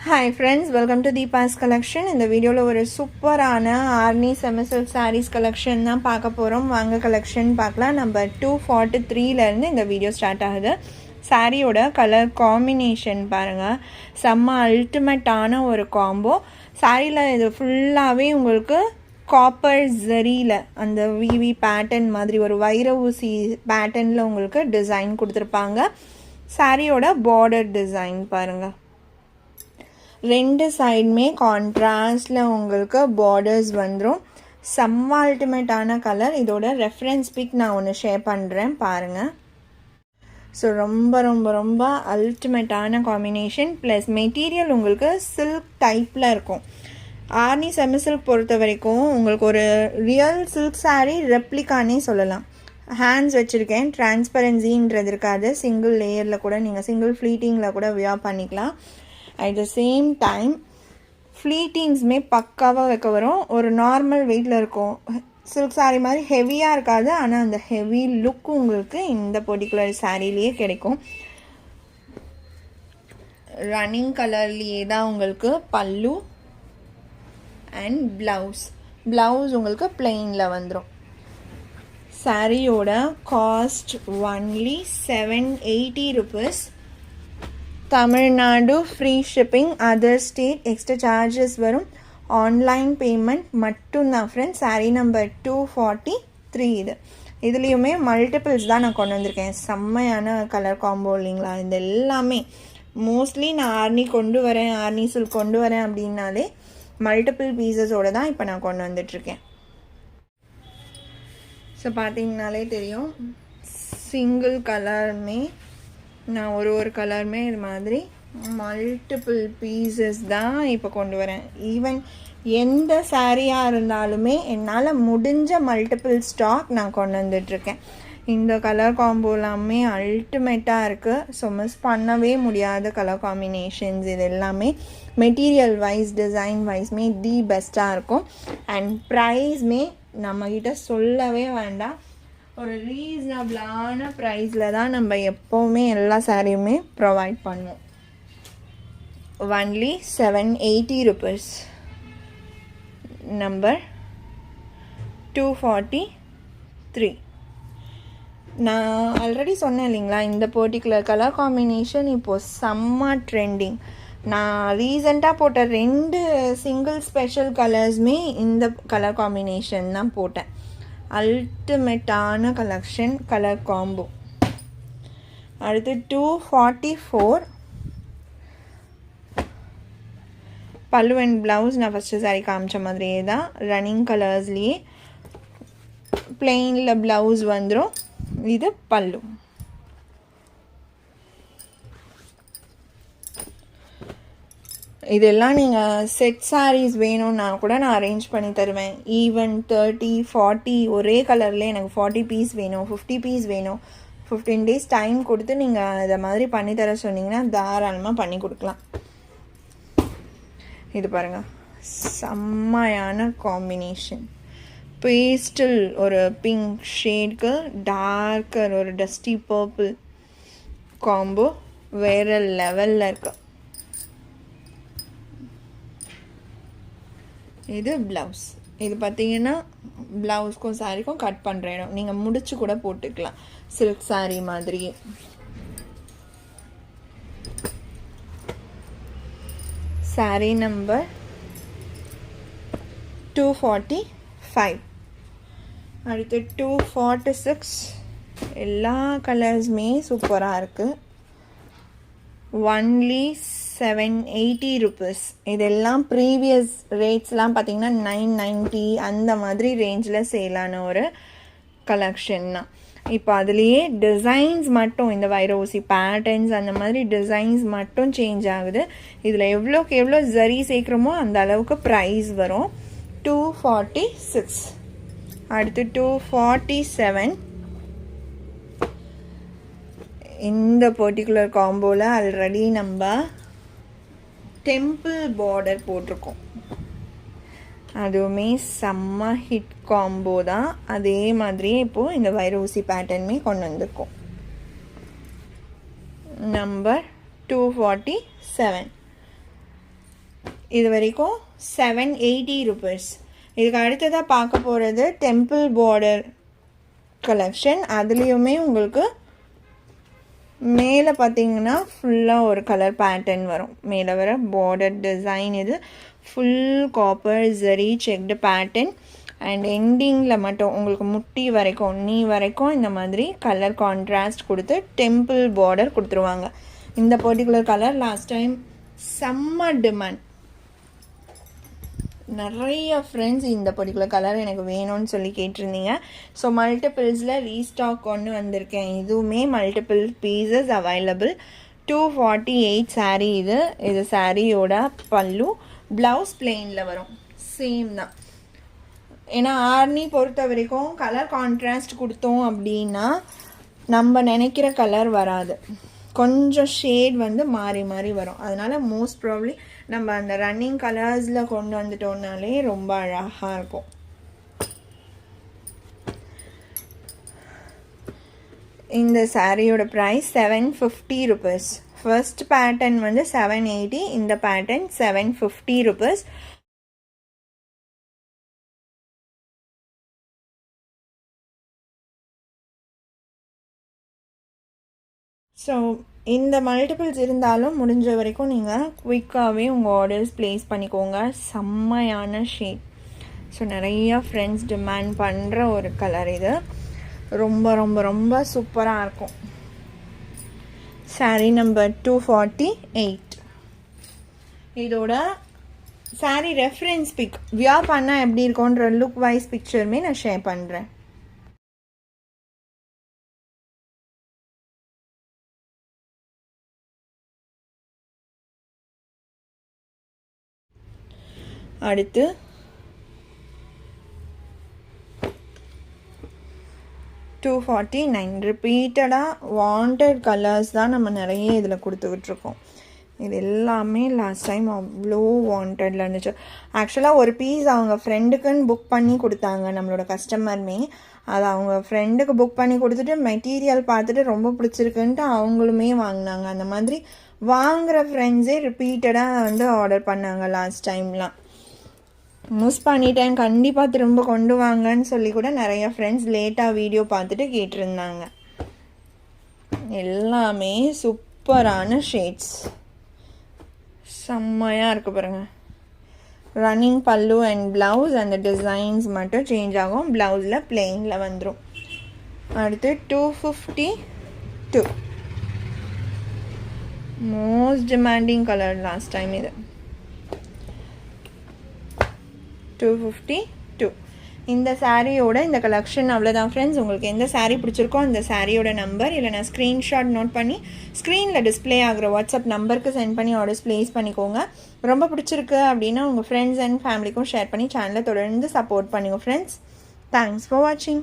Hi friends, welcome to Deepa's collection. இந்த வீடியோவில் ஒரு சூப்பரான ஆர்னி செமிசில்க் சாரீஸ் கலெக்ஷன் தான் பார்க்க போகிறோம். வாங்க கலெக்ஷன் பார்க்கலாம். நம்பர் 243லேருந்து இந்த வீடியோ ஸ்டார்ட் ஆகுது. சாரியோட கலர் காம்பினேஷன் பாருங்கள், செம்ம அல்டிமேட்டான ஒரு காம்போ. சாரியில் இது ஃபுல்லாகவே உங்களுக்கு காப்பர் ஜரியில் அந்த விவி பேட்டர்ன் மாதிரி ஒரு வைர ஊசி பேட்டர்னில் உங்களுக்கு டிசைன் கொடுத்துருப்பாங்க. சாரியோட பார்டர் டிசைன் பாருங்கள், ரெண்டு சைடுமே கான்ட்ராஸ்டில் உங்களுக்கு பார்டர்ஸ் வந்துடும். செம்ம அல்டிமேட்டான கலர். இதோட ரெஃபரன்ஸ் பிக் நான் ஒன்று ஷேர் பண்ணுறேன் பாருங்கள். ஸோ ரொம்ப ரொம்ப ரொம்ப அல்டிமேட்டான காம்பினேஷன். ப்ளஸ் மெட்டீரியல் உங்களுக்கு சில்க் டைப்பில் இருக்கும். ஆர்னி செமி சில்க் பொறுத்த வரைக்கும் உங்களுக்கு ஒரு ரியல் சில்க் சாரீ ரெப்ளிகானே சொல்லலாம். ஹேண்ட்ஸ் வச்சுருக்கேன், டிரான்ஸ்பரன்சின்றது இருக்காது. சிங்கிள் லேயரில் கூட நீங்கள் சிங்கிள் ஃப்ளீட்டிங்கில் கூட வியர் பண்ணிக்கலாம். அட் த சேம் டைம் ஃப்ளீட்டிங்ஸுமே பக்காவாக வைக்க வரும். ஒரு நார்மல் வெயிட்டில் இருக்கும். சில்க் சாரீ மாதிரி ஹெவியாக இருக்காது, ஆனால் அந்த ஹெவி லுக் உங்களுக்கு இந்த பர்டிகுலர் சாரீலேயே கிடைக்கும். ரன்னிங் கலர்லேயே தான் உங்களுக்கு பல்லு அண்ட் ப்ளவுஸ் உங்களுக்கு பிளெயினில் வந்துடும். சாரியோட cost only 780 rupees. Tamil Nadu free shipping, other state extra charges வரும். ஆன்லைன் பேமெண்ட் மட்டும்தான் ஃப்ரெண்ட்ஸ். சாரீ நம்பர் 243 இதுலேயுமே மல்டிபிள்ஸ் தான் நான் கொண்டு வந்திருக்கேன். செம்மையான கலர் காம்போ இல்லைங்களா? இது எல்லாமே மோஸ்ட்லி நான் ஆர்னி சில்க் கொண்டு வரேன் அப்படின்னாலே மல்டிபிள் பீசஸோடு தான் இப்போ நான் கொண்டு வந்துட்ருக்கேன். ஸோ பார்த்தீங்கனாலே தெரியும், சிங்கிள் கலருமே நான் ஒரு கலருமே இது மாதிரி மல்டிபிள் பீசஸ் தான் இப்போ கொண்டு வரேன். ஈவன் எந்த சாரியாக இருந்தாலுமே என்னால் முடிஞ்ச மல்டிபிள் ஸ்டாக் நான் கொண்டு வந்துட்டுருக்கேன். இந்த கலர் காம்போ எல்லாமே அல்டிமேட்டாக இருக்குது. ஸோ மிஸ் பண்ணவே முடியாத கலர் காம்பினேஷன்ஸ். இது எல்லாமே மெட்டீரியல் வைஸ் டிசைன் வைஸ்மே தி பெஸ்ட்டாக இருக்கும். அண்ட் ப்ரைஸ்மே நம்மக்கிட்ட சொல்லவே வேண்டாம். ஒரு ரீசனபிளான ப்ரைஸில் தான் நம்ம எப்போவுமே எல்லா சாரியுமே ப்ரொவைட் பண்ணுவோம். Only 780 rupees. நம்பர் 243. நான் ஆல்ரெடி சொன்னேன் இல்லைங்களா, இந்த பர்டிகுலர் கலர் காம்பினேஷன் இப்போது செம்ம ட்ரெண்டிங். நான் ரீசெண்டாக போட்ட 2 சிங்கிள் ஸ்பெஷல் கலர்ஸுமே இந்த கலர் காம்பினேஷன் தான் போட்டேன். அல்டிமேட்டான கலர் காம்போ. அடுத்து 244. பல்லு அண்ட் ப்ளவுஸ் நான் ஃபஸ்ட்டு சாரி காமிச்ச மாதிரியே தான் ரன்னிங் கலர்ஸ்லேயே பிளெயினில் ப்ளவுஸ் வந்துடும். இது பல்லு. இதெல்லாம் நீங்கள் செட் சாரீஸ் வேணும்னா கூட நான் அரேஞ்ச் பண்ணி தருவேன். ஈவன் 30, 40 ஒரே கலரில் எனக்கு 40 பீஸ் வேணும், 50 பீஸ் வேணும், 15 days டைம் கொடுத்து நீங்கள் இதை மாதிரி பண்ணித்தர சொன்னீங்கன்னா தாராளமாக பண்ணி கொடுக்கலாம். இது பாருங்கள், செம்மையான காம்பினேஷன். பேஸ்டல் ஒரு பிங்க் ஷேட்க்கு டார்க்கர் ஒரு டஸ்டி பர்பிள் காம்போ வேறு லெவலில் இருக்குது. இது ப்ளவுஸ். இது பார்த்தீங்கன்னா ப்ளவுஸ்க்கும் சாரிக்கும் கட் பண்ணுற இடம். நீங்கள் முடிச்சு கூட போட்டுக்கலாம் சில்க் சாரீ மாதிரி. சாரீ நம்பர் 245. அடுத்து 246. எல்லா கலர்ஸுமே சூப்பராக இருக்குது. Only 780 rupees. இதெல்லாம் ப்ரீவியஸ் ரேட்ஸ்லாம் பார்த்தீங்கன்னா 990 அந்த மாதிரி ரேஞ்சில் சேலான ஒரு கலெக்ஷன் தான். இப்போ அதுலேயே டிசைன்ஸ் மட்டும் இந்த வைர ஊசி பேட்டர்ன்ஸ் அந்த மாதிரி டிசைன்ஸ் மட்டும் சேஞ்ச் ஆகுது. இதில் எவ்வளோக்கு எவ்வளோ ஜரி சேர்க்குறோமோ அந்த அளவுக்கு ப்ரைஸ் வரும். 246. அடுத்து 247. இந்த பர்டிகுலர் காம்போவில் ஆல்ரெடி நம்ம டெம்பிள் பார்டர் போட்டிருக்கோம். அதுவுமே செம்ம ஹிட் காம்போ தான். அதே மாதிரியே இப்போது இந்த வைர ஊசி பேட்டர்னுமே கொண்டு வந்திருக்கோம். நம்பர் 247. இது வரைக்கும் 780 rupees. இதுக்கு அடுத்ததாக பார்க்க போகிறது டெம்பிள் பார்டர் கலெக்ஷன். அதுலேயுமே உங்களுக்கு மேலே பார்த்தீங்கன்னா ஃபுல்லாக ஒரு கலர் பேட்டர்ன் வரும். மேலே வர பார்டர் டிசைன் இது full copper zari checked pattern. And எண்டிங்கில் மட்டும் உங்களுக்கு முட்டி வரைக்கும் நீ வரைக்கும் இந்த மாதிரி கலர் கான்ட்ராஸ்ட் கொடுத்து டெம்பிள் பார்டர் கொடுத்துருவாங்க. இந்த பர்டிகுலர் கலர் லாஸ்ட் டைம் செம்ம டிமாண்ட். நிறைய ஃப்ரெண்ட்ஸ் இந்த பர்டிகுலர் கலர் எனக்கு வேணும்னு சொல்லி கேட்டிருந்தீங்க. ஸோ மல்டிபிள்ஸில் ரீஸ்டாக் கொண்டு வந்திருக்கேன். இதுவுமே மல்டிபிள் பீசஸ் அவைலபிள். 248 சாரீ. இது சாரியோட பல்லு. ப்ளவுஸ் பிளெயினில் வரும். சேம் தான். ஏன்னா ஆர்னி பொறுத்த வரைக்கும் கலர் கான்ட்ராஸ்ட் கொடுத்தோம் அப்படின்னா நம்ம நினைக்கிற கலர் வராது. கொஞ்சம் ஷேட் மாறி மாறி வரும். அதனால் மோஸ்ட் ப்ராப்ளி நம்ம அந்த ரன்னிங் கலர்ஸில் கொண்டு வந்துட்டோம்னாலே ரொம்ப அழகாக இருக்கும். இந்த சாரியோட ப்ரைஸ் 750 rupees. First pattern 780. இந்த பேட்டர்ன் 750 rupees. ஸோ இந்த மல்டிபிள்ஸ் இருந்தாலும் முடிஞ்ச வரைக்கும் நீங்கள் குயிக்காகவே உங்கள் ஆர்டர்ஸ் ப்ளேஸ் பண்ணிக்கோங்க. செம்மையான ஷேட். ஸோ நிறையா ஃப்ரெண்ட்ஸ் டிமாண்ட் பண்ணுற ஒரு கலர் இது. ரொம்ப ரொம்ப ரொம்ப சூப்பராக இருக்கும். சாரீ நம்பர் 248. இதோட சாரீ ரெஃபரன்ஸ் பிக் வியர் பண்ணால் எப்படி இருக்கும்ன்ற லுக் வைஸ் பிக்சருமே நான் ஷேர் பண்ணுறேன். அடுத்து 249. ரிப்பீட்டடாக வாண்டட் கலர்ஸ் தான் நம்ம நிறைய இதில் கொடுத்துக்கிட்ருக்கோம். இது எல்லாமே லாஸ்ட் டைம் அவ்வளோ வாண்டடில் இருந்துச்சு. ஆக்சுவலாக ஒரு பீஸ் அவங்க ஃப்ரெண்டுக்குன்னு புக் பண்ணி கொடுத்தாங்க நம்மளோட கஸ்டமருமே. அது அவங்க ஃப்ரெண்டுக்கு புக் பண்ணி கொடுத்துட்டு மெட்டீரியல் பார்த்துட்டு ரொம்ப பிடிச்சிருக்குன்ட்டு அவங்களுமே வாங்கினாங்க. அந்த மாதிரி வாங்குகிற ஃப்ரெண்ட்ஸே ரிப்பீட்டடாக ஆர்டர் பண்ணாங்க லாஸ்ட் டைம்லாம். மிஸ் பண்ணிட்டேன், கண்டிப்பாக திரும்ப கொண்டு வாங்கன்னு சொல்லி கூட நிறைய ஃப்ரெண்ட்ஸ் லேட்டாக வீடியோ பார்த்துட்டு கேட்டிருந்தாங்க. எல்லாமே சூப்பரான ஷேட்ஸ். செம்மையாக இருக்குது பாருங்கள். ரன்னிங் பல்லு அண்ட் ப்ளவுஸ் அந்த டிசைன்ஸ் மட்டும் சேஞ்ச் ஆகும். ப்ளவுஸில் பிளெயினில் வந்துடும். அடுத்து 252. Most demanding colour last time இது. 252. இந்த சாரியோட இந்த கலெக்ஷன் அவ்வளோதான் ஃப்ரெண்ட்ஸ். உங்களுக்கு எந்த சாரீ பிடிச்சிருக்கோ அந்த சாரியோட நம்பர் இல்லை நான் ஸ்க்ரீன்ஷாட் நோட் பண்ணி ஸ்க்ரீனில் டிஸ்பிளே ஆகிற வாட்ஸ்அப் நம்பருக்கு சென்ட் பண்ணி ஆர்டர்ஸ் ப்ளேஸ் பண்ணிக்கோங்க. ரொம்ப பிடிச்சிருக்கு அப்படின்னா உங்கள் ஃப்ரெண்ட்ஸ் அண்ட் ஃபேமிலிக்கும் ஷேர் பண்ணி சேனலை தொடர்ந்து சப்போர்ட் பண்ணுங்கள் ஃப்ரெண்ட்ஸ். தேங்க்ஸ் ஃபார் வாட்சிங்.